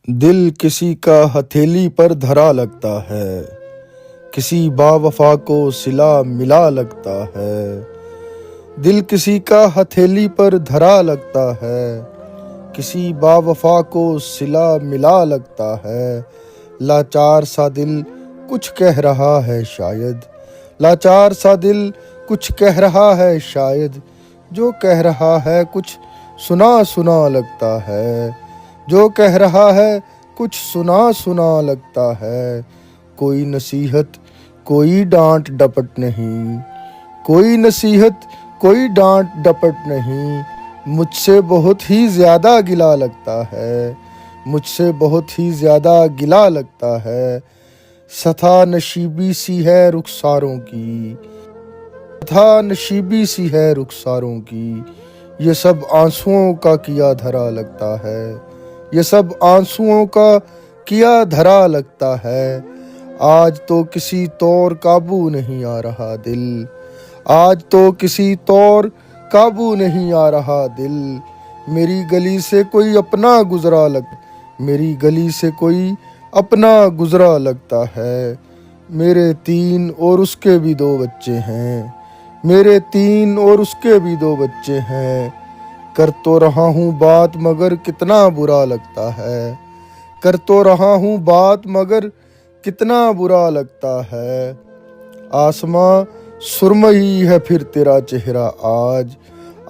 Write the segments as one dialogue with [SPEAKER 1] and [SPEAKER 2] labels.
[SPEAKER 1] दिल किसी का हथेली पर धरा लगता है, किसी बावफा को सिला मिला लगता है। दिल किसी का हथेली पर धरा लगता है, किसी बावफा को सिला मिला लगता है। लाचार सा दिल कुछ कह रहा है शायद, लाचार सा दिल कुछ कह रहा है शायद। जो कह रहा है कुछ सुना सुना लगता है, जो कह रहा है कुछ सुना सुना लगता है। कोई नसीहत कोई डांट डपट नहीं, कोई नसीहत कोई डांट डपट नहीं। मुझसे बहुत ही ज़्यादा गिला लगता है, मुझसे बहुत ही ज़्यादा गिला लगता है। सथा नशीबी सी है रुखसारों की, सथा नशीबी सी है रुखसारों की। ये सब आंसुओं का किया धरा लगता है, ये सब आंसुओं का किया धरा लगता है। आज तो किसी तौर काबू नहीं आ रहा दिल, आज तो किसी तौर काबू नहीं आ रहा दिल। मेरी गली से कोई अपना गुजरा मेरी गली से कोई अपना गुजरा लगता है। मेरे 3 और उसके भी 2 बच्चे हैं, मेरे 3 और उसके भी 2 बच्चे हैं। कर तो रहा हूँ बात मगर कितना बुरा लगता है, कर तो रहा हूँ बात मगर कितना बुरा लगता है। आसमां सुरमई है फिर तेरा चेहरा आज,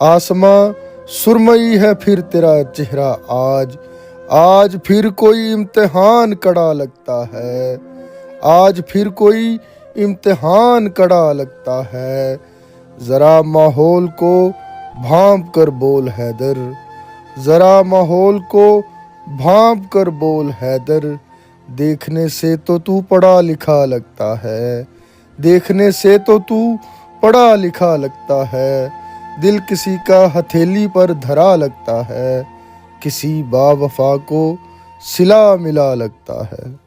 [SPEAKER 1] आसमां सुरमई है फिर तेरा चेहरा आज। आज फिर कोई इम्तिहान कड़ा लगता है, आज फिर कोई इम्तिहान कड़ा लगता है। ज़रा माहौल को भांप कर बोल हैदर, ज़रा माहौल को भांप कर बोल हैदर। देखने से तो तू पढ़ा लिखा लगता है, देखने से तो तू पढ़ा लिखा लगता है। दिल किसी का हथेली पर धरा लगता है, किसी बावफा को सिला मिला लगता है।